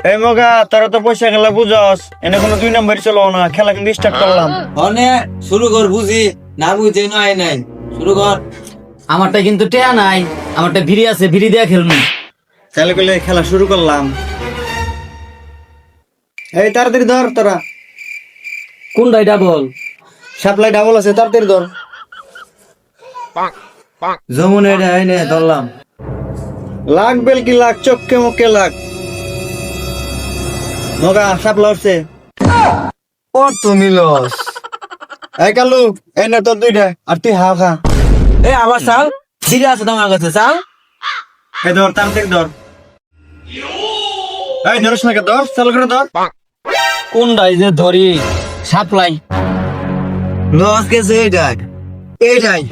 এই মগা তোরা তো পয়সা খেলা বুঝস, এনে কোনো 2 নম্বর চলো না, খেলা কিন্তু স্টার্ট করলাম। অনে শুরু কর, বুঝি না বুঝে নয় নাই, শুরু কর। আমারটা কিন্তু টেয়া নাই, আমারটা ভিড়ি আছে, ভিড়ি দিয়ে খেলবো। তাহলে কইলে খেলা শুরু করলাম। এই তাড়াতাড়ি ধর তোরা, কোনটাই ডাবল? সাপ্লাই ডাবল আছে, তাড়াতাড়ি ধর। যমুন এটা এই নে ধরলাম। লাখ বেল কি লাখ, চক্কে মুখে লাখ। মগা সাপলা উঠছে। কত মিলস? এই কালু, এই নে তোর 2টা, আর তুই হাও খা। এই আমার চাল সিরিয়াস আছে তোমার কাছে চাল। এই ধর, তাড়াতাড়ি ধর। এই ধরস না কে, ধর, চালু করে ধর। কোনটাই যে ধরি? সাপ্লাই। লস গেছে এইটাই এইটাই।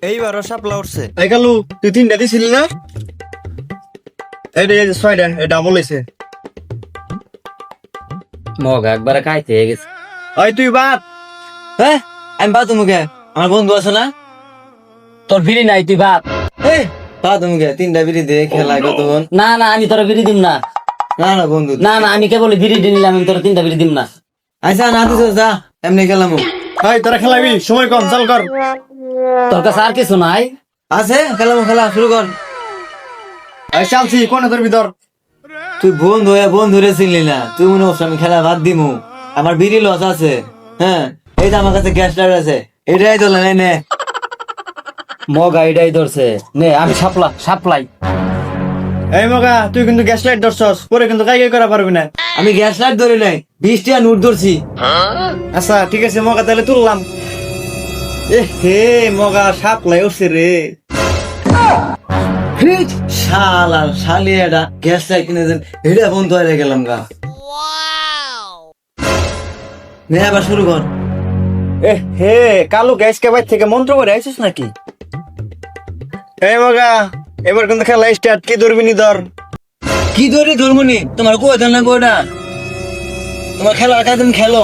এইবারও সাপলা উঠছে। এই কালু, তুই 3টা দিছিলি না? এই রে 6টা, এই ডাবল হইছে। মগ একবারে খাইতে হয়ে গেছে। ওই তুই বাদ। হ্যাঁ আমি বাতু মুখে, আমার বন্ধু আছে না? তোর ভিড়ি নাই, তুই ভাব। এই বাতু মুখে 3টা বিড়ি দিয়ে খেলা কতক্ষণ? না না, আমি তোর ভিড়ি দিম না। না না বন্ধু, না না, আমি কেবল ভিড়ি দিয়ে নিলাম, আমি তোর 3টা ভিড়ি দিম না। আচ্ছা না দিস যা, এমনি খেলাম। এই তোরা খেলাবি, সময় কম, চাল কর। তোর কাছে আর কিছু নাই? আছে খেলাম, খেলা শুরু কর। এই চালছি, কোনে ধরবি ধর। তুই বন্ধু হয়ে বন্ধু রে চিনলি না, তুই মনে হচ্ছে আমি খেলা বাদ দিমু। আমার বিড়ি লস আছে। হ্যাঁ এই যে আমার কাছে গ্যাস লাইট আছে, এটাই তো নে নে। মগ আইডাই ধরছে, নে আমি সাপ্লাই। এই মগা, তুই কিন্তু গ্যাস লাইট ধরছস, পরে কিন্তু কাই করা পারবি না। আমি গ্যাস লাইট ধরি নাই, 20 টাকা নোট ধরছি। আচ্ছা ঠিক আছে মগা, তাহলে তুললাম। এ হে মগা, সাপলাই উঠছে রে। শালা শালি এটা গ্যাস লাইট কিনে দেন, এটা বন্ধু হয়ে গেলাম গা। নে আবার শুরু কর। এ হে, কালু গ্যাস কেবাই থেকে মন্ত্র করে আইছিস নাকি? এই মগা, এবার কিন্তু খেলা স্টার্ট। কি ধরবি নি ধর। কি ধরি ধর্মনি, তোমার কই দেন না গোটা, তোমার খেলার কাজ তুমি খেলো।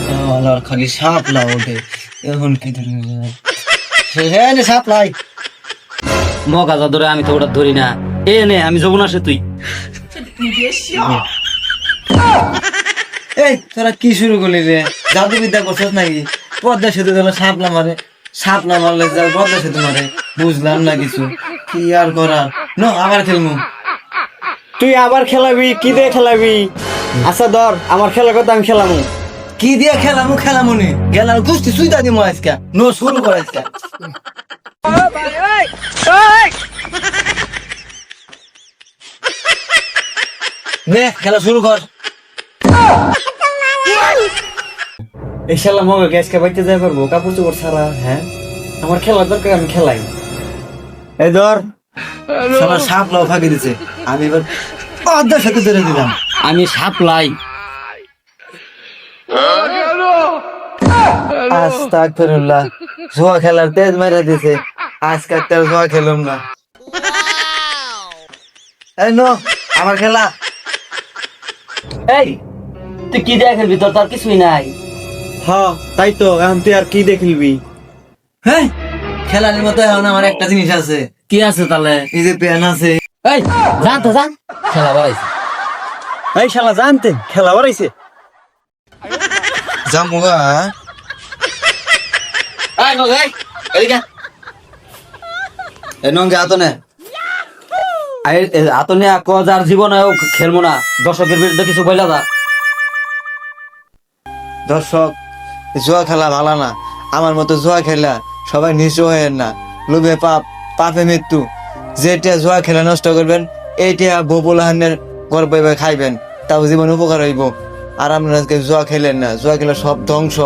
শালার খালি সাপ লা ওঠে, এখন কি ধরি? হ্যাঁ নে সাপ লাই। মগা যা ধরে, আমি তো ওটা ধরি না। এ নে, আমি যখন আসে তুই। এই তোরা কি শুরু করলি রে? জাদু বিদ্যা করছিস নাকি? পদ্মা সেতু দিল সাপলা মারে, সাপলা মারলে যা পদ্মা সেতু মারে, বুঝলাম না কিছু। কি আর করার, নো আবার খেলমু। তুই আবার খেলাবি? কি দিয়ে খেলাবি? আচ্ছা ধর, আমার খেলার কথা আমি খেলামু। কি দিয়ে খেলামু? খেলামুনি গেলাম কুস্তি সুইদা দিমু আজকে। নো শুরু কর আজকে। নে খেলা শুরু কর। এই শালা মগা গ্যাস কেবাইতে যাই পারবো কাপড় চোপড় ছাড়া? হ্যাঁ, আমার খেলার দরকার, আমি খেলাই। এই ধর। শালা সাপলাও ফাঁকি দিছে, আমি এবার পদ্মা সেতু ধরে দিলাম। আমি সাপ্লাই। আস্তাগফিরুল্লাহ, জুয়া খেলার তেজ মেরে দিছে। আজকে তেল জুয়া খেলুম না। এই নো আমার খেলা। এই তুই কি দিয়ে খেলবি? তোর তার কিছুই নাই। হ্যাঁ তাই তো, এখন তুই আর কি দেখলবি? হ্যাঁ খেলার মতো এখন আমার একটা জিনিস আছে। কি আছে তাহলে? এই যে পেন আছে। এই জান তো জান, খেলা বাড়াইছে। এই শালা জানতে খেলা বাড়াইছে। জামুগা এই মগ, এই এদিকে এই নঙ্গে আতনে আতনে কজার জীবনে খেলবো না। দর্শকের বিরুদ্ধে কিছু বইলা দা। দর্শক, জুয়া খেলা ভালো না। আমার মতো জুয়া খেলা সবাই নিঃস্ব হয়ে না। লোভে পাপ, পাপে মৃত্যু। যেটা জুয়া খেলা নষ্ট করবেন, এইটা ববুলাহানের গর্বে খাইবেন, তাও জীবন উপকার হইব। আর আপনারা জুয়া খেলেন না, জুয়া খেলা সব ধ্বংস।